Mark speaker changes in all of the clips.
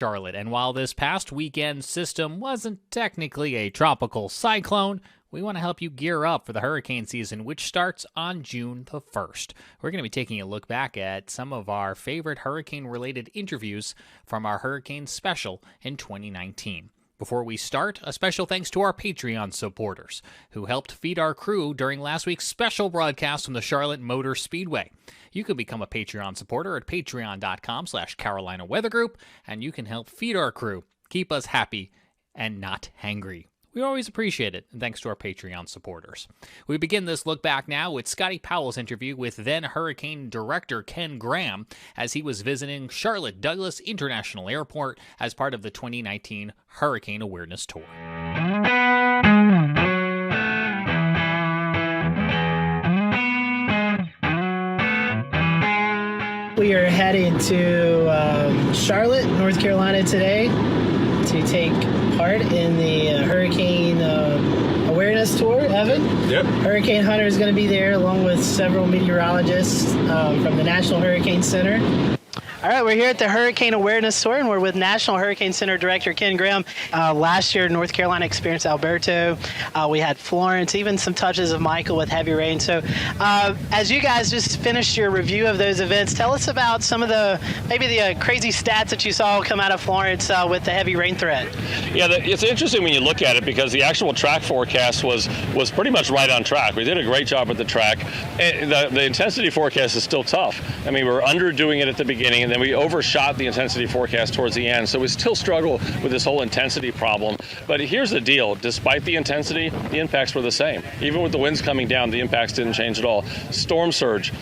Speaker 1: Charlotte, and while this past weekend system wasn't technically a tropical cyclone, we want to help you gear up for the hurricane season, which starts on June the 1st. We're going to be taking a look back at some of our favorite hurricane-related interviews from our hurricane special in 2019. Before we start, a special thanks to our Patreon supporters who helped feed our crew during last week's special broadcast from the Charlotte Motor Speedway. You can become a Patreon supporter at patreon.com/Carolina Weather Group, and you can help feed our crew, keep us happy and not hangry. We always appreciate it, and thanks to our Patreon supporters. We begin this look back now with Scotty Powell's interview with then Hurricane Director Ken Graham as he was visiting Charlotte Douglas International Airport as part of the 2019 Hurricane Awareness Tour.
Speaker 2: We are headed to Charlotte, North Carolina today to take part in the Hurricane Awareness Tour. Evan?
Speaker 3: Yep.
Speaker 2: Hurricane Hunter is going to be there along with several meteorologists from the National Hurricane Center. All right, we're here at the Hurricane Awareness Tour, and we're with National Hurricane Center Director Ken Graham. Last year, North Carolina experienced Alberto. We had Florence, even some touches of Michael with heavy rain. So as you guys just finished your review of those events, tell us about some of the crazy stats that you saw come out of Florence with the heavy rain threat.
Speaker 3: Yeah, it's interesting when you look at it because the actual track forecast was pretty much right on track. We did a great job with the track. The intensity forecast is still tough. I mean, we were underdoing it at the beginning, and then we overshot the intensity forecast towards the end. So we still struggle with this whole intensity problem. But here's the deal. Despite the intensity, the impacts were the same. Even with the winds coming down, the impacts didn't change at all. Storm surge.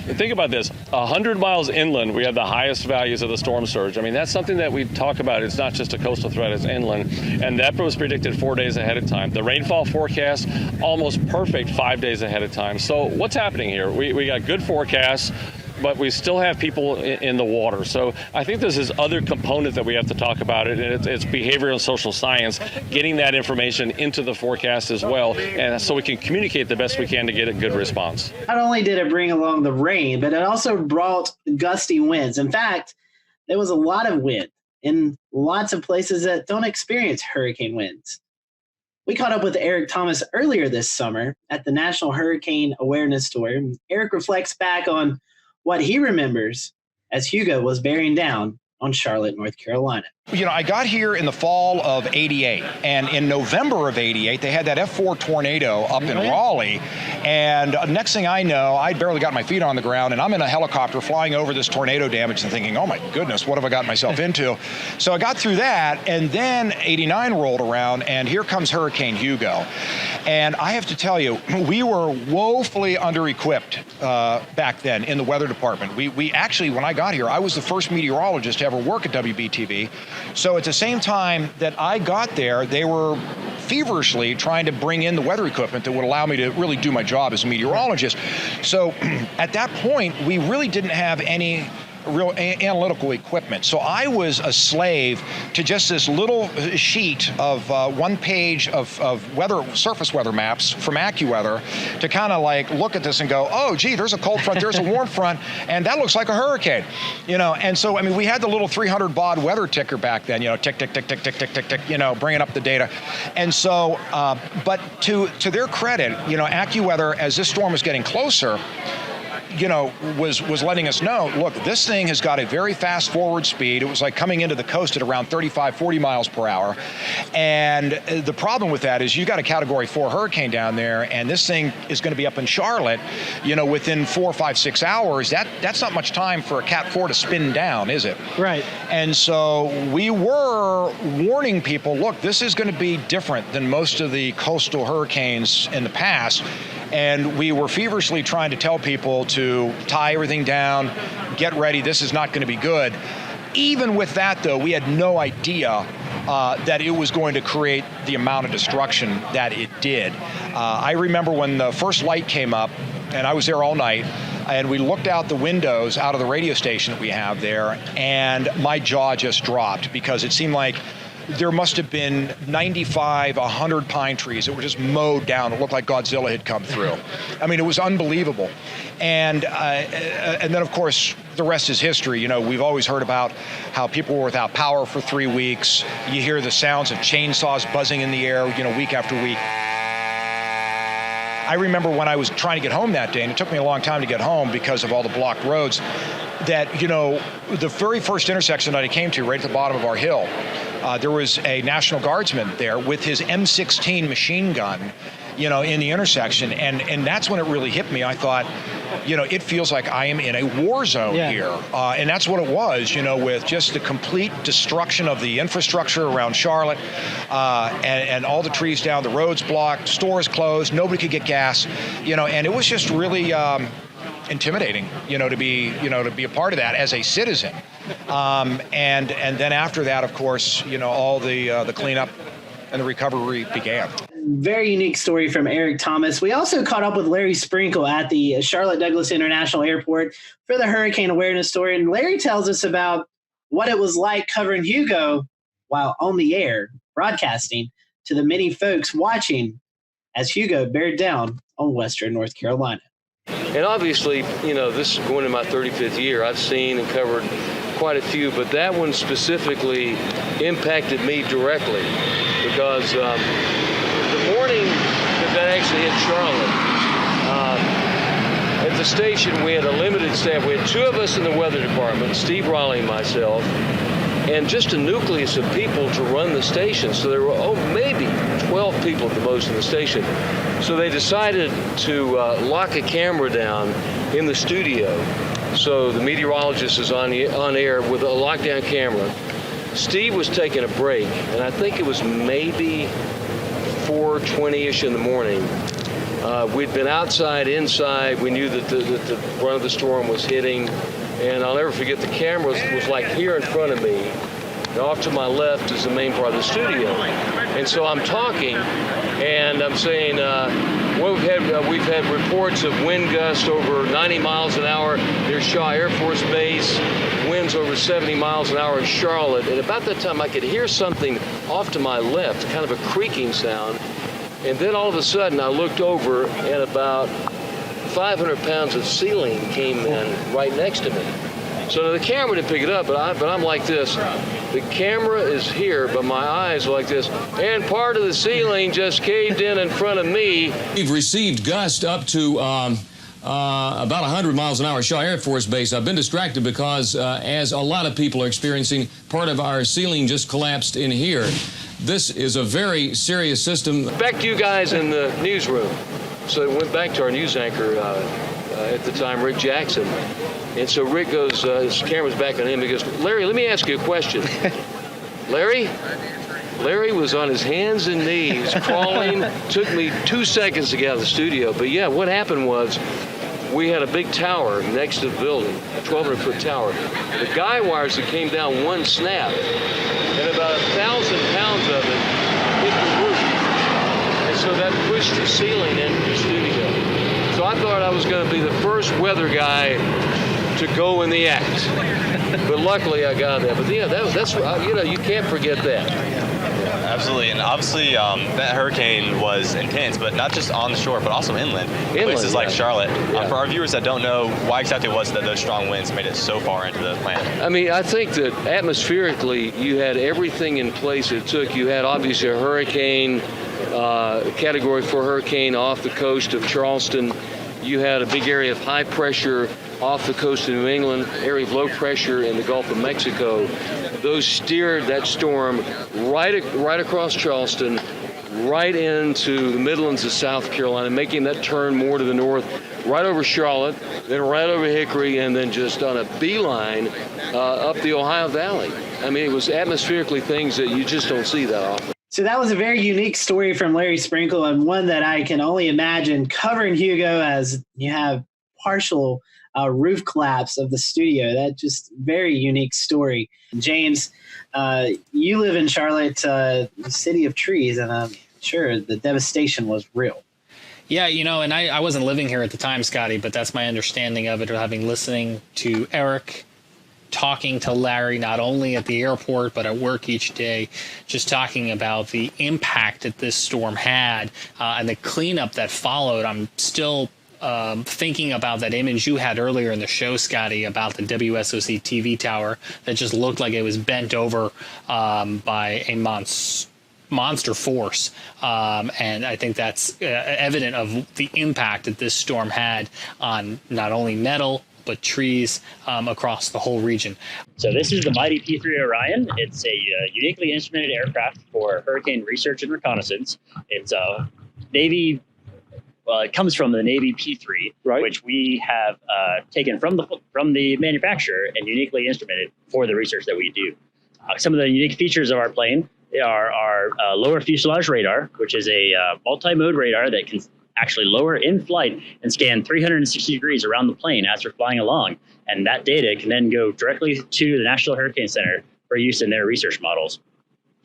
Speaker 3: Think about this. 100 miles inland, we had the highest values of the storm surge. I mean, that's something that we talk about. It's not just a coastal threat, it's inland. And that was predicted 4 days ahead of time. The rainfall forecast, almost perfect 5 days ahead of time. So what's happening here? We got good forecasts, but we still have people in the water. So I think there's this other component that we have to talk about it, and it's behavioral and social science, getting that information into the forecast as well, and so we can communicate the best we can to get a good response.
Speaker 2: Not only did it bring along the rain, but it also brought gusty winds. In fact, there was a lot of wind in lots of places that don't experience hurricane winds. We caught up with Eric Thomas earlier this summer at the National Hurricane Awareness Tour. Eric reflects back on what he remembers as Hugo was bearing down on Charlotte, North Carolina.
Speaker 4: You know, I got here in the fall of '88, and in November of '88, they had that F4 tornado up in Raleigh, and next thing I know, I barely got my feet on the ground, and I'm in a helicopter flying over this tornado damage and thinking, oh my goodness, what have I gotten myself into? So I got through that, and then '89 rolled around, and here comes Hurricane Hugo. And I have to tell you, we were woefully under-equipped back then in the weather department. We actually, when I got here, I was the first meteorologist to ever work at WBTV. So at the same time that I got there, they were feverishly trying to bring in the weather equipment that would allow me to really do my job as a meteorologist. So at that point, we really didn't have any real analytical equipment. So I was a slave to just this little sheet of 1 page of surface weather maps from AccuWeather to kind of like look at this and go, oh, gee, there's a cold front, there's a warm front, and that looks like a hurricane, you know. And so, I mean, we had the little 300 baud weather ticker back then, you know, tick, tick, tick, tick, tick, tick, tick, tick, you know, bringing up the data. And so, but to their credit, you know, AccuWeather, as this storm was getting closer, you know, was letting us know, look, this thing has got a very fast forward speed. It was like coming into the coast at around 35, 40 miles per hour. And the problem with that is you got a Category 4 hurricane down there, and this thing is going to be up in Charlotte, you know, within 4, 5, 6 hours. That's not much time for a Cat 4 to spin down, is it?
Speaker 2: Right.
Speaker 4: And so we were warning people, look, this is going to be different than most of the coastal hurricanes in the past. And we were feverishly trying to tell people to tie everything down, get ready, this is not going to be good. Even with that, though, we had no idea that it was going to create the amount of destruction that it did. I remember when the first light came up, and I was there all night, and we looked out the windows out of the radio station that we have there, and my jaw just dropped because it seemed like there must have been 95, 100 pine trees that were just mowed down. It looked like Godzilla had come through. I mean, it was unbelievable. And then, of course, the rest is history. You know, we've always heard about how people were without power for 3 weeks. You hear the sounds of chainsaws buzzing in the air, you know, week after week. I remember when I was trying to get home that day, and it took me a long time to get home because of all the blocked roads, that, you know, the very first intersection that I came to, right at the bottom of our hill, there was a National Guardsman there with his M16 machine gun, you know, in the intersection. And that's when it really hit me. I thought, you know, it feels like I am in a war zone here. And that's what it was, you know, with just the complete destruction of the infrastructure around Charlotte, and all the trees down, the roads blocked, stores closed, nobody could get gas, you know, and it was just really intimidating, you know, to be a part of that as a citizen. And then after that, of course, you know, all the cleanup and the recovery began.
Speaker 2: Very unique story from Eric Thomas. We also caught up with Larry Sprinkle at the Charlotte Douglas International Airport for the hurricane awareness story. And Larry tells us about what it was like covering Hugo while on the air, broadcasting to the many folks watching as Hugo bared down on Western North Carolina.
Speaker 5: And obviously, you know, this is going in my 35th year. I've seen and covered quite a few, but that one specifically impacted me directly because the morning that actually hit Charlotte, at the station we had a limited staff. We had 2 of us in the weather department, Steve Raleigh and myself, and just a nucleus of people to run the station. So there were, maybe 12 people at the most in the station. So they decided to lock a camera down in the studio. So the meteorologist is on air with a lockdown camera. Steve was taking a break, and I think it was maybe 4:20-ish in the morning. We'd been outside, inside. We knew that the run of the storm was hitting. And I'll never forget, the camera was like here in front of me. And off to my left is the main part of the studio. And so I'm talking, and I'm saying, we've had reports of wind gusts over 90 miles an hour near Shaw Air Force Base, winds over 70 miles an hour in Charlotte. And about that time, I could hear something off to my left, kind of a creaking sound. And then all of a sudden, I looked over, and about 500 pounds of ceiling came in right next to me. So the camera didn't pick it up, but I'm like this. The camera is here, but my eyes are like this. And part of the ceiling just caved in front of me.
Speaker 6: We've received gusts up to about 100 miles an hour, Shaw Air Force Base. I've been distracted because, as a lot of people are experiencing, part of our ceiling just collapsed in here. This is a very serious system.
Speaker 5: Back to you guys in the newsroom. So I went back to our news anchor at the time, Rick Jackson. And so Rick goes, his camera's back on him. He goes, Larry, let me ask you a question. Larry was on his hands and knees crawling. Took me 2 seconds to get out of the studio. But yeah, what happened was we had a big tower next to the building, a 1,200-foot tower. The guy wires that came down one snap, and about 1,000 pounds of it hit the roof. And so that pushed the ceiling into the studio. So I thought I was going to be the first weather guy to go in the act. But luckily I got that. But yeah, that's you know, you can't forget that.
Speaker 7: Absolutely, and obviously that hurricane was intense, but not just on the shore, but also inland. Places like Charlotte. For our viewers that don't know, why exactly was it that those strong winds made it so far into the planet?
Speaker 5: I mean, I think that atmospherically, you had everything in place it took. You had obviously a hurricane, Category 4 hurricane off the coast of Charleston. You had a big area of high pressure off the coast of New England, area of low pressure in the Gulf of Mexico. Those steered that storm right across Charleston, right into the Midlands of South Carolina, making that turn more to the north, right over Charlotte, then right over Hickory, and then just on a beeline up the Ohio Valley. I mean, it was atmospherically things that you just don't see that often.
Speaker 2: So that was a very unique story from Larry Sprinkle, and one that I can only imagine covering Hugo as you have partial roof collapse of the studio. That just very unique story. James, you live in Charlotte, the city of trees, and I'm sure the devastation was real.
Speaker 1: Yeah, you know, and I wasn't living here at the time, Scotty, but that's my understanding of it, having listening to Eric talking to Larry, not only at the airport, but at work each day, just talking about the impact that this storm had and the cleanup that followed. I'm still thinking about that image you had earlier in the show, Scotty, about the WSOC TV tower that just looked like it was bent over by a monster force. And I think that's evident of the impact that this storm had on not only metal, but trees across the whole region.
Speaker 8: So this is the mighty P3 Orion. It's a uniquely instrumented aircraft for hurricane research and reconnaissance. It's Navy. Well, it comes from the Navy P3, right, which we have taken from the manufacturer and uniquely instrumented for the research that we do. Some of the unique features of our plane are our lower fuselage radar, which is a multi-mode radar that can actually lower in flight and scan 360 degrees around the plane as we're flying along. And that data can then go directly to the National Hurricane Center for use in their research models.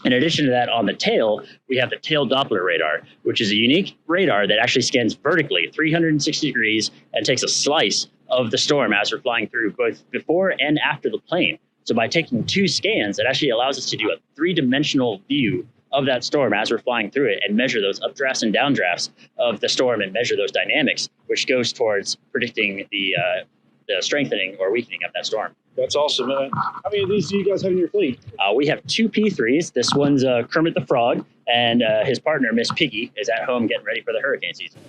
Speaker 8: In addition to that, on the tail, we have the tail Doppler radar, which is a unique radar that actually scans vertically 360 degrees and takes a slice of the storm as we're flying through, both before and after the plane. So by taking 2 scans, it actually allows us to do a 3-dimensional view of that storm as we're flying through it and measure those updrafts and downdrafts of the storm and measure those dynamics, which goes towards predicting the strengthening or weakening of that storm.
Speaker 9: That's awesome, man. How many of these do you guys have in your fleet?
Speaker 8: We have 2 P3s. This one's Kermit the Frog, and his partner, Miss Piggy, is at home getting ready for the hurricane season.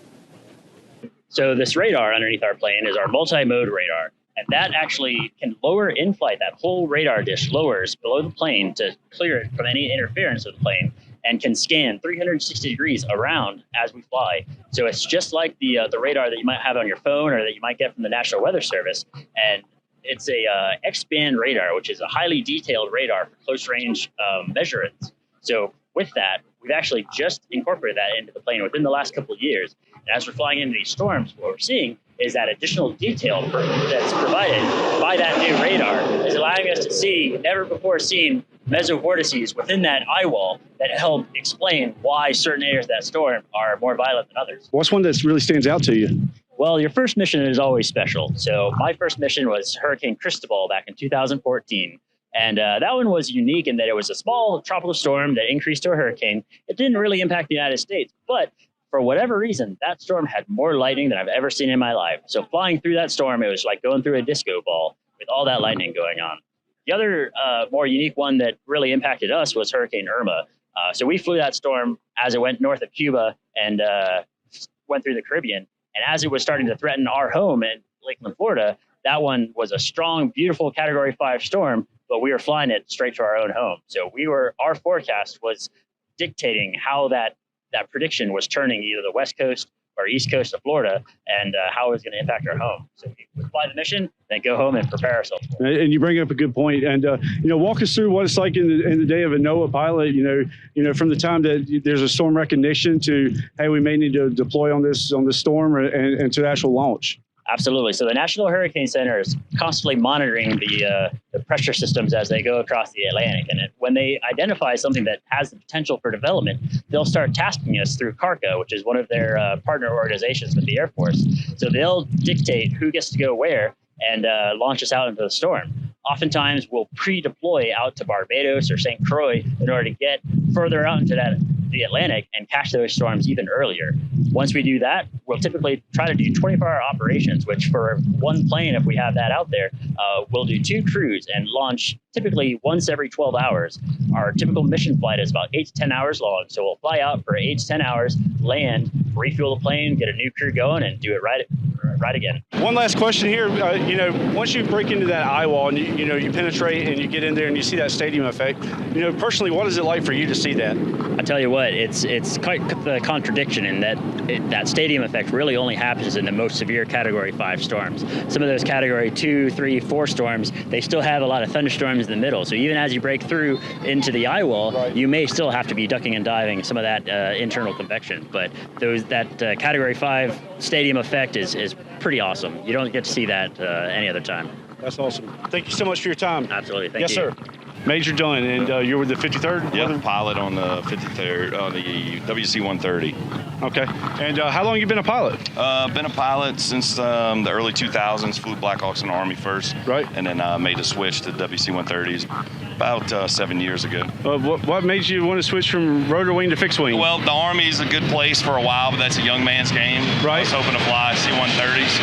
Speaker 8: So this radar underneath our plane is our multi-mode radar, and that actually can lower in flight. That whole radar dish lowers below the plane to clear it from any interference of the plane, and can scan 360 degrees around as we fly. So it's just like the radar that you might have on your phone or that you might get from the National Weather Service. And it's a X-band radar, which is a highly detailed radar for close range measurements. So with that, we've actually just incorporated that into the plane within the last couple of years. And as we're flying into these storms, what we're seeing is that additional detail that's provided by that new radar is allowing us to see never before seen mesovortices within that eye wall that help explain why certain areas of that storm are more violent than others.
Speaker 9: What's one that really stands out to you?
Speaker 8: Well, your first mission is always special. So my first mission was Hurricane Cristobal back in 2014. And that one was unique in that it was a small tropical storm that increased to a hurricane. It didn't really impact the United States, but for whatever reason, that storm had more lightning than I've ever seen in my life. So flying through that storm, it was like going through a disco ball with all that lightning going on. The other more unique one that really impacted us was Hurricane Irma. So we flew that storm as it went north of Cuba and went through the Caribbean. And as it was starting to threaten our home in Lakeland, Florida, that one was a strong, beautiful Category 5 storm, but we were flying it straight to our own home. So our forecast was dictating how that prediction was turning either the West Coast or East Coast of Florida and how it was going to impact our home. So we fly the mission, then go home and prepare ourselves.
Speaker 9: And you bring up a good point. And, walk us through what it's like in the day of a NOAA pilot, from the time that there's a storm recognition to, hey, we may need to deploy on this storm and to the actual launch.
Speaker 8: Absolutely. So the National Hurricane Center is constantly monitoring the pressure systems as they go across the Atlantic. And when they identify something that has the potential for development, they'll start tasking us through CARCA, which is one of their partner organizations with the Air Force. So they'll dictate who gets to go where and launch us out into the storm. Oftentimes, we'll pre-deploy out to Barbados or St. Croix in order to get further out into the Atlantic and catch those storms even earlier. Once we do that, we'll typically try to do 24-hour operations, which for one plane, if we have that out there, we'll do 2 crews and launch typically once every 12 hours. Our typical mission flight is about 8 to 10 hours long. So we'll fly out for 8 to 10 hours, land, refuel the plane, get a new crew going, and do it right again.
Speaker 9: One last question here. Once you break into that eye wall and you penetrate and you get in there and you see that stadium effect, personally, what is it like for you to see that?
Speaker 8: I tell you what, it's quite the contradiction in that stadium effect really only happens in the most severe Category 5 storms. Some of those Category 2, 3, 4 storms, they still have a lot of thunderstorms in the middle. So even as you break through into the eye wall, right, you may still have to be ducking and diving some of that internal convection. But that Category 5 stadium effect is pretty awesome. You don't get to see that any other time.
Speaker 9: That's awesome. Thank you so much for your time.
Speaker 8: Absolutely. Thank you.
Speaker 9: Yes, sir. Major Dunn, and you're with the 53rd?
Speaker 10: Yep, pilot on the 53rd, on the WC-130.
Speaker 9: Okay. And how long you been a pilot?
Speaker 10: Been a pilot since the early 2000s. Flew Black Hawks in the Army first.
Speaker 9: Right.
Speaker 10: And then made the switch to WC-130s about 7 years ago.
Speaker 9: What made you want to switch from rotor wing to fixed wing?
Speaker 10: Well, the Army's a good place for a while, but that's a young man's game.
Speaker 9: Right.
Speaker 10: I was hoping to fly C-130s.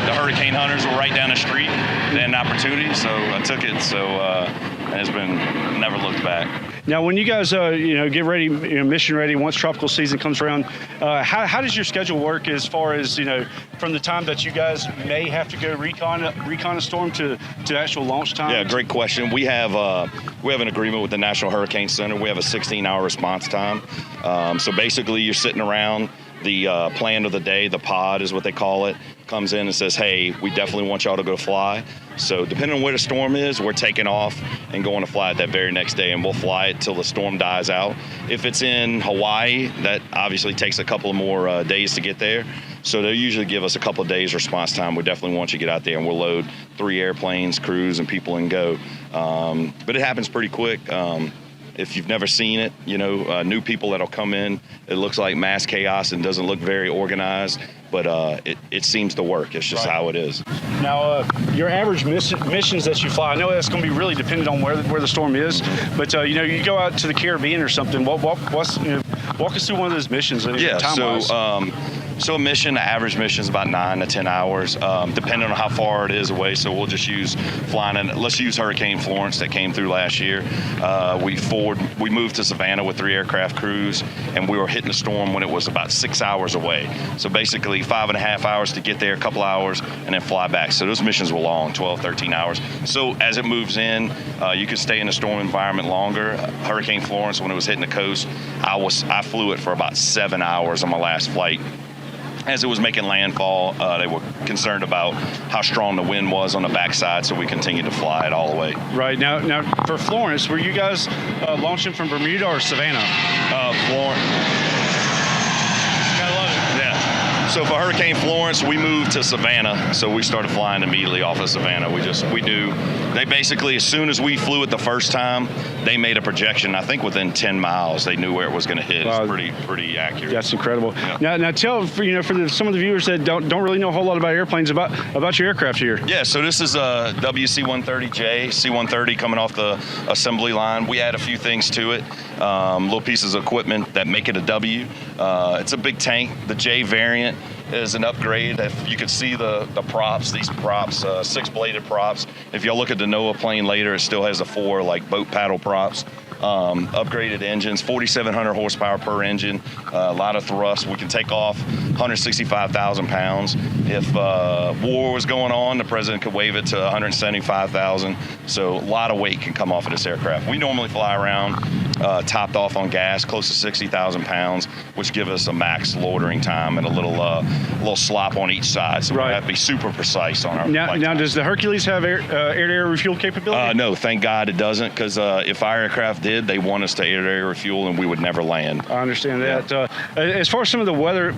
Speaker 10: The Hurricane Hunters were right down the street. They had an opportunity, so I took it. So it's been never looked back.
Speaker 9: Now, when you guys, get ready, mission ready, once tropical season comes around, how does your schedule work as far as, from the time that you guys may have to go recon a storm to actual launch time?
Speaker 10: Yeah, great question. We have an agreement with the National Hurricane Center. We have a 16-hour response time. So basically, you're sitting around. The plan of the day, the pod is what they call it, comes in and says, hey, we definitely want y'all to go fly. So depending on where the storm is, we're taking off and going to fly it that very next day, and we'll fly it till the storm dies out. If it's in Hawaii, that obviously takes a couple of more days to get there. So they'll usually give us a couple of days response time. We definitely want you to get out there, and we'll load 3 airplanes, crews, and people and go. But it happens pretty quick. If you've never seen it, new people that'll come in, it looks like mass chaos and doesn't look very organized, but it seems to work. It's just how it is.
Speaker 9: Now, your average missions that you fly, I know that's going to be really dependent on where the storm is, but you go out to the Caribbean or something. Walk us through one of those missions.
Speaker 10: Yeah, so a mission, the average mission is about 9 to 10 hours, depending on how far it is away. So we'll just use flying in. Let's use Hurricane Florence that came through last year. We moved to Savannah with 3 aircraft crews, and we were hitting the storm when it was about 6 hours away. So basically 5.5 hours to get there, a couple hours, and then fly back. So those missions were long, 12, 13 hours. So as it moves in, you can stay in the storm environment longer. Hurricane Florence, when it was hitting the coast, I flew it for about 7 hours on my last flight. As it was making landfall, they were concerned about how strong the wind was on the backside, so we continued to fly it all the way.
Speaker 9: Right. Now for Florence, were you guys launching from Bermuda or Savannah?
Speaker 10: Florence. So for Hurricane Florence, we moved to Savannah, so we started flying immediately off of Savannah. We knew, they basically, as soon as we flew it the first time, they made a projection, I think within 10 miles, they knew where it was going to hit. Wow. It's pretty accurate.
Speaker 9: That's incredible.
Speaker 10: Yeah.
Speaker 9: Now tell, for some of the viewers that don't really know a whole lot about airplanes, about your aircraft here.
Speaker 10: Yeah, so this is a WC-130J, C-130 coming off the assembly line. We add a few things to it, little pieces of equipment that make it a W. It's a big tank. The J variant is an upgrade. If you could see the props, these props, 6-bladed props. If y'all look at the NOAA plane later, it still has the 4 boat paddle props. Upgraded engines, 4,700 horsepower per engine, a lot of thrust. We can take off 165,000 pounds. If war was going on, the president could waive it to 175,000. So a lot of weight can come off of this aircraft. We normally fly around topped off on gas, close to 60,000 pounds, which give us a max loitering time and a little slop on each side. So we have to be super precise on our flight.
Speaker 9: Now, does the Hercules have air-to-air refuel capability?
Speaker 10: No, thank God it doesn't, because if our aircraft did, they want us to air-to-air refuel, and we would never land.
Speaker 9: I understand that. As far as some of the weather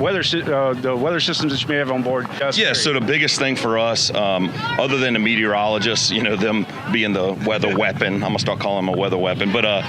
Speaker 9: systems that you may have on board.
Speaker 10: Yeah, so the biggest thing for us, other than the meteorologists, them being the weather weapon, I'm gonna start calling them a weather weapon, but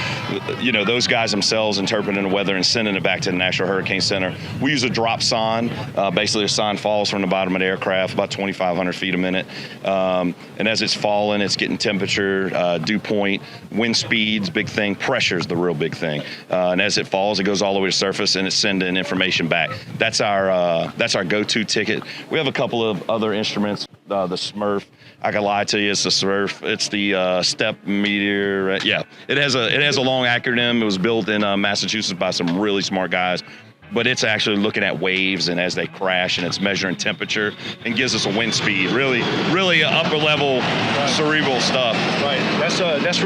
Speaker 10: those guys themselves interpreting the weather and sending it back to the National Hurricane Center. We use a drop sign. Basically, a sign falls from the bottom of the aircraft about 2,500 feet a minute, and as it's falling, it's getting temperature, dew point, wind speeds, big thing. Pressure is the real big thing, and as it falls, it goes all the way to the surface, and it's sending information back. That's our go-to ticket. We have a couple of other instruments. The Smurf. I can lie to you, it's the Smurf. It's the Step Meteor. Yeah, it has a long acronym. It was built in Massachusetts by some really smart guys. But it's actually looking at waves and as they crash, and it's measuring temperature and gives us a wind speed. Really upper level cerebral stuff.
Speaker 9: Right. That's really